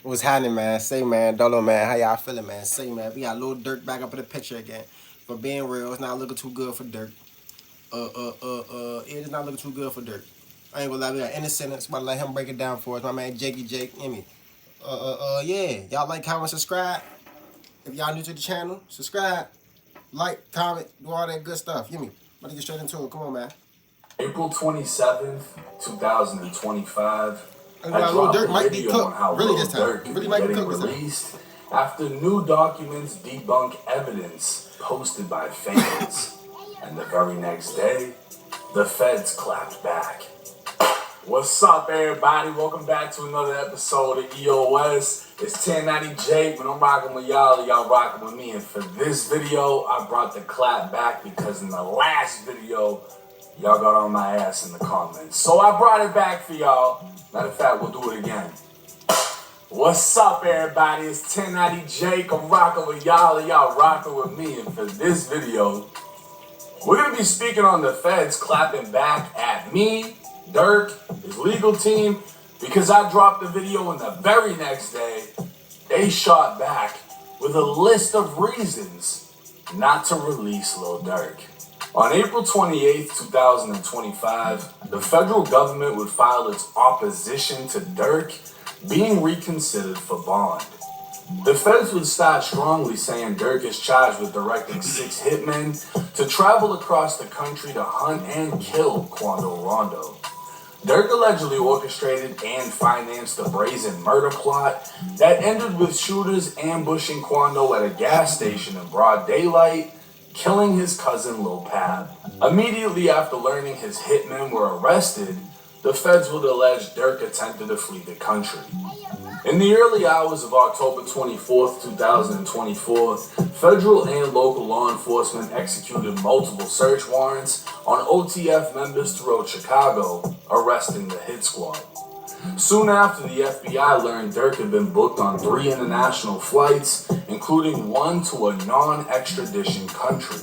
What's happening, man? Say, man, Dolo, man, how y'all feeling, man? Say, man, we got little Durk back up in the picture again. For being real, it's not looking too good for Durk. It is not looking too good for Durk. I ain't gonna lie, we got innocent. About to let him break it down for us. My man, Jakey Jake, you know me. Yeah, y'all like, comment, subscribe. If y'all new to the channel, subscribe, like, comment, do all that good stuff. You know me. About to get straight into it. Come on, man. April 27th, 2025. I Lil dropped Durk a might be video cooked. on how Really Lil this time. Durk Really is might be getting cooked this time. released after new documents debunk evidence posted by fans. And the very next day, the feds clapped back. What's up, everybody? Welcome back to another episode of EOS. It's 1090 Jake. When I'm rocking with y'all rocking with me. And for this video, I brought the clap back because in the last video, y'all got on my ass in the comments. So I brought it back for y'all. Matter of fact, we'll do it again. What's up, everybody? It's 1090 Jake. I'm rocking with y'all and y'all rocking with me. And for this video, we're going to be speaking on the feds clapping back at me, Durk, his legal team, because I dropped the video and the very next day, they shot back with a list of reasons not to release Lil Durk. On April 28, 2025, the federal government would file its opposition to Durk being reconsidered for bond. The feds would start strongly saying Durk is charged with directing 6 hitmen to travel across the country to hunt and kill Quando Rondo. Durk allegedly orchestrated and financed a brazen murder plot that ended with shooters ambushing Quando at a gas station in broad daylight, killing his cousin Lil Pab. Immediately after learning his hitmen were arrested, the feds would allege Durk attempted to flee the country. In the early hours of October 24th, 2024, federal and local law enforcement executed multiple search warrants on OTF members throughout Chicago, arresting the hit squad. Soon after, the FBI learned Durk had been booked on 3 international flights, including one to a non-extradition country,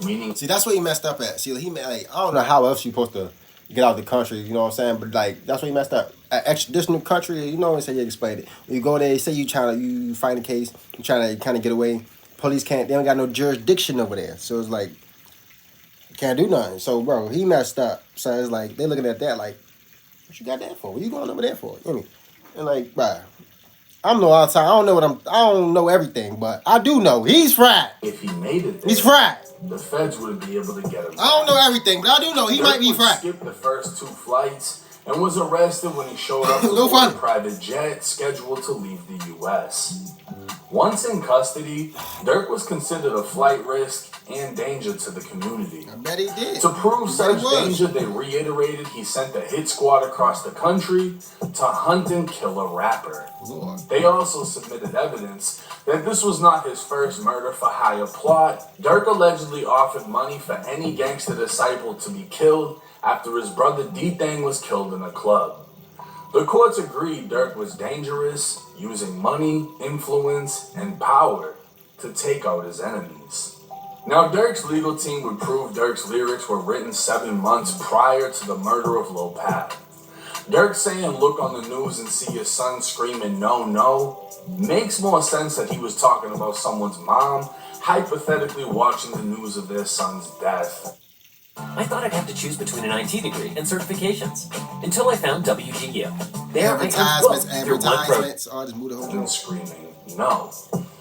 meaning... See, that's what he messed up at. See, I don't know how else you supposed to get out of the country, you know what I'm saying? But, that's what he messed up. Extraditional country, you know what I'm saying? You explained it. When you go there, say you find a case, you trying to kind of get away. Police they don't got no jurisdiction over there. So it's like, you can't do nothing. So, bro, he messed up. So it's like, they looking at that like, what you got that for? What you going over there for? You know what I mean? And bro, I'm no outside. I don't know everything, but I do know he's fried. If he made it there, he's fried. The feds wouldn't be able to get him. I don't know everything, but I do know he might be fried. He skipped the first 2 flights and was arrested when he showed up to a private jet scheduled to leave the U.S. Once in custody, Durk was considered a flight risk and danger to the community. I bet he did. To prove such danger, they reiterated he sent a hit squad across the country to hunt and kill a rapper. Lord. They also submitted evidence that this was not his first murder for hire plot. Durk allegedly offered money for any gangster disciple to be killed after his brother D-Thang was killed in a club. The courts agreed Durk was dangerous, using money, influence, and power to take out his enemies. Now, Durk's legal team would prove Durk's lyrics were written 7 months prior to the murder of Lil Pab. Durk saying, "Look on the news and see your son screaming no, no," makes more sense that he was talking about someone's mom hypothetically watching the news of their son's death. I thought I'd have to choose between an IT degree and certifications until I found WGU. There Advertisements. Oh, just move the whole thing. Screaming no.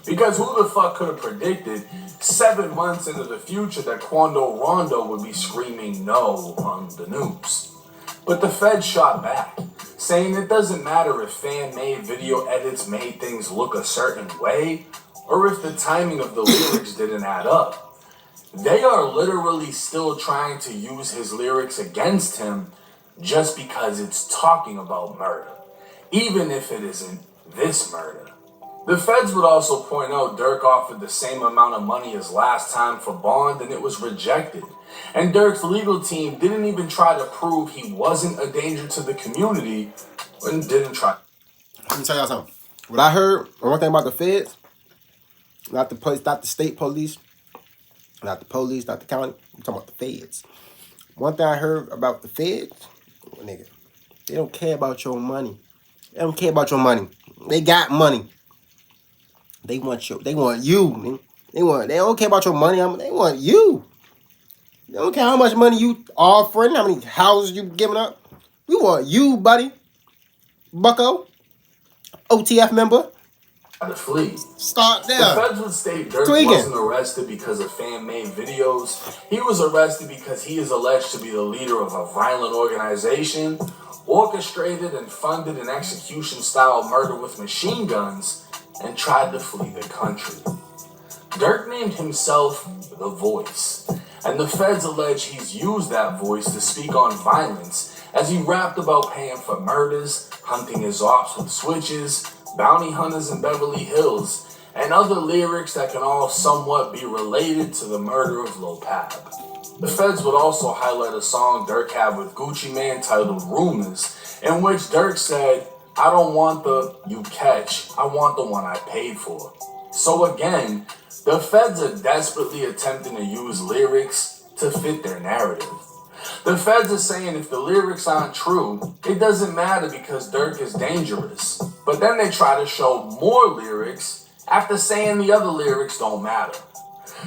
Because who the fuck could have predicted 7 months into the future that Quando Rondo would be screaming no on the news? But the Fed shot back, saying it doesn't matter if fan-made video edits made things look a certain way, or if the timing of the lyrics didn't add up. They are literally still trying to use his lyrics against him just because it's talking about murder, even if it isn't this murder. The feds would also point out Durk offered the same amount of money as last time for bond and it was rejected. And Durk's legal team didn't even try to prove he wasn't a danger to the community and didn't try. Let me tell y'all something. What I heard, one thing about the feds, not the police, not the state police, not the police, not the county, I'm talking about the feds. One thing I heard about the feds, nigga, they don't care about your money. They don't care about your money. They got money. They want you. They want you. Man. They don't care about your money. They want you. They don't care how much money you offering, how many houses you giving up. We want you, buddy. Bucko. OTF member. To flee. Start there. The feds would state Durk wasn't arrested because of fan-made videos. He was arrested because he is alleged to be the leader of a violent organization, orchestrated and funded an execution-style murder with machine guns, and tried to flee the country. Durk named himself The Voice, and the feds allege he's used that voice to speak on violence as he rapped about paying for murders, hunting his ops with switches, bounty hunters in Beverly Hills, and other lyrics that can all somewhat be related to the murder of Lopab. The feds would also highlight a song Durk had with Gucci Mane titled Rumors, in which Durk said, "I don't want the you catch, I want the one I paid for." So again, the feds are desperately attempting to use lyrics to fit their narrative. The feds are saying if the lyrics aren't true, it doesn't matter because Durk is dangerous. But then they try to show more lyrics after saying the other lyrics don't matter.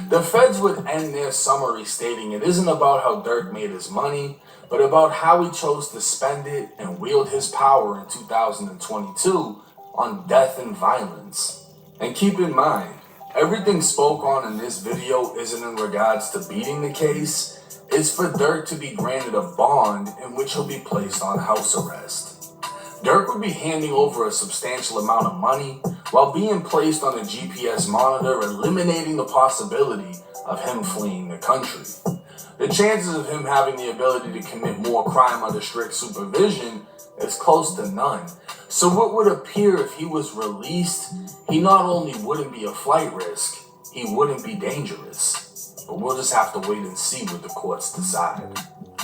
The feds would end their summary stating it isn't about how Durk made his money, but about how he chose to spend it and wield his power in 2022 on death and violence. And keep in mind, everything spoke on in this video isn't in regards to beating the case. It's for Durk to be granted a bond in which he'll be placed on house arrest. Durk would be handing over a substantial amount of money while being placed on a GPS monitor, eliminating the possibility of him fleeing the country. The chances of him having the ability to commit more crime under strict supervision is close to none. So what would appear if he was released, he not only wouldn't be a flight risk, he wouldn't be dangerous. But we'll just have to wait and see what the courts decide.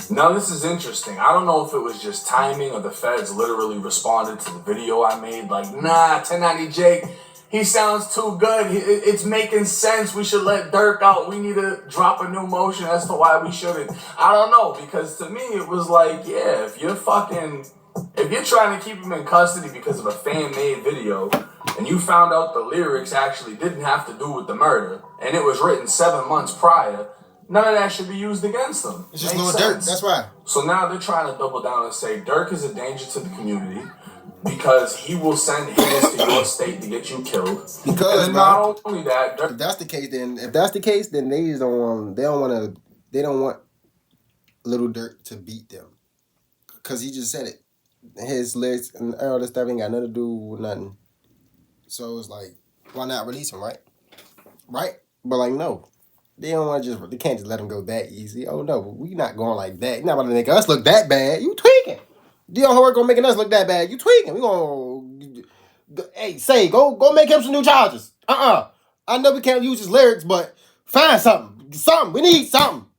Now this is interesting. I don't know if it was just timing or the feds literally responded to the video I made like, nah, 1090 Jake, he sounds too good. It's making sense. We should let Durk out. We need to drop a new motion as to why we shouldn't. I don't know, because to me it was like, yeah, if you're trying to keep him in custody because of a fan-made video, and you found out the lyrics actually didn't have to do with the murder, and it was written 7 months prior, none of that should be used against them. It's just Lil Durk, that's why. So now they're trying to double down and say Durk is a danger to the community because he will send hitters to your state to get you killed. Because and not only that, Durk, if that's the case, then they don't want Little Durk to beat them. Because he just said it. His lyrics and all this stuff ain't got nothing to do with nothing. So it's like, why not release him, right? Right? But like, no. They can't just let him go that easy. Oh no, we not going like that. You're not about to make us look that bad. You tweaking. Dion Howard gonna making us look that bad. You tweaking. We gonna, hey, go make him some new charges. I know we can't use his lyrics, but find something. We need something.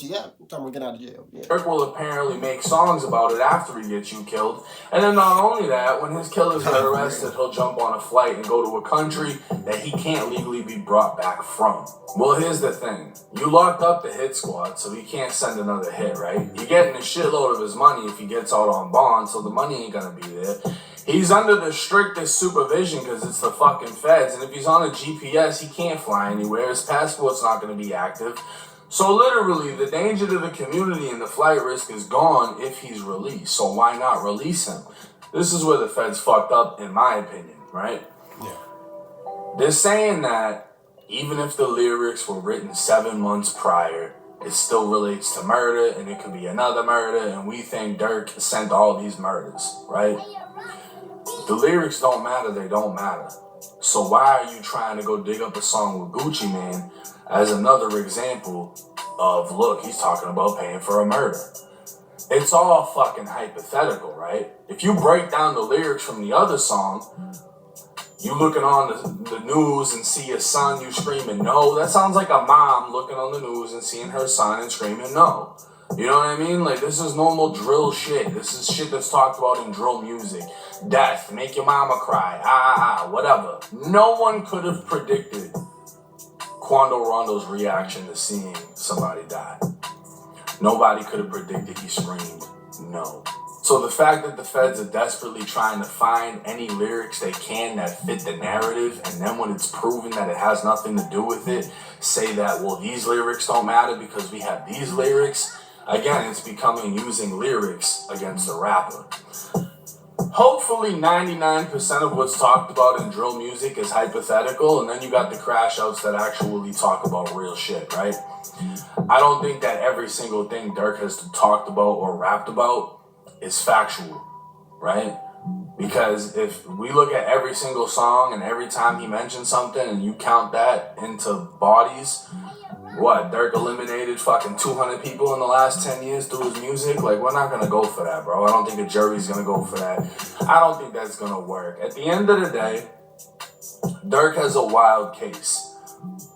Yeah. I'm talking about get out of jail. Yeah. Durk will apparently make songs about it after he gets you killed. And then not only that, when his killers get arrested, he'll jump on a flight and go to a country that he can't legally be brought back from. Well, here's the thing. You locked up the hit squad, so he can't send another hit, right? You're getting a shitload of his money if he gets out on bond, so the money ain't gonna be there. He's under the strictest supervision because it's the fucking feds. And if he's on a GPS, he can't fly anywhere. His passport's not gonna be active. So literally, the danger to the community and the flight risk is gone if he's released. So why not release him? This is where the feds fucked up, in my opinion, right? Yeah. They're saying that even if the lyrics were written 7 months prior, it still relates to murder, and it could be another murder, and we think Durk sent all these murders, right? The lyrics don't matter, they don't matter. So why are you trying to go dig up a song with Gucci Mane as another example of, look, he's talking about paying for a murder? It's all fucking hypothetical, right? If you break down the lyrics from the other song, you looking on the news and see your son, you screaming no. That sounds like a mom looking on the news and seeing her son and screaming no. You know what I mean? Like, this is normal drill shit. This is shit that's talked about in drill music. Death, make your mama cry, whatever. No one could have predicted Quando Rondo's reaction to seeing somebody die. Nobody could have predicted he screamed no. So the fact that the feds are desperately trying to find any lyrics they can that fit the narrative, and then when it's proven that it has nothing to do with it, say that, well, these lyrics don't matter because we have these lyrics. Again, it's becoming using lyrics against the rapper. Hopefully 99% of what's talked about in drill music is hypothetical, and then you got the crash outs that actually talk about real shit, right? I don't think that every single thing Durk has talked about or rapped about is factual, right? Because if we look at every single song and every time he mentions something and you count that into bodies, what, Durk eliminated fucking 200 people in the last 10 years through his music? Like, we're not gonna go for that, bro. I don't think the jury's gonna go for that. I don't think that's gonna work. At the end of the day, Durk has a wild case.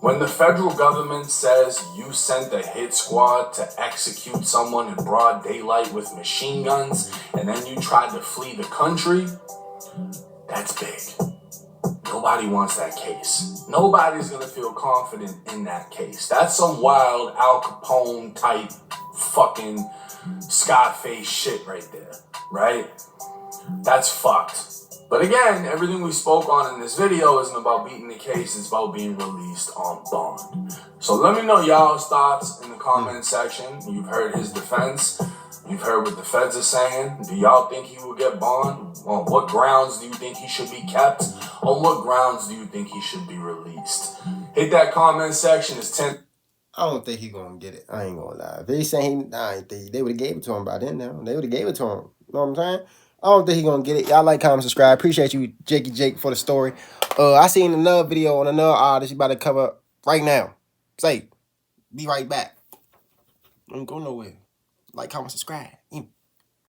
When the federal government says you sent a hit squad to execute someone in broad daylight with machine guns and then you tried to flee the country, that's big. Nobody wants that case. Nobody's gonna feel confident in that case. That's some wild Al Capone type fucking Scarface shit right there, right? That's fucked. But again, everything we spoke on in this video isn't about beating the case, it's about being released on bond. So let me know y'all's thoughts in the comment section. You've heard his defense. You've heard what the feds are saying. Do y'all think he will get bond? On what grounds do you think he should be kept? On what grounds do you think he should be released? Hit that comment section. It's 10. I don't think he gonna get it. I ain't gonna lie. If they saying I ain't think they would have gave it to him by then now. They would have gave it to him. You know what I'm saying? I don't think he gonna get it. Y'all like, comment, subscribe. Appreciate you, Jakey Jake, for the story. I seen another video on another artist you about to cover right now. Say, be right back. Don't go nowhere. Like, comment, subscribe.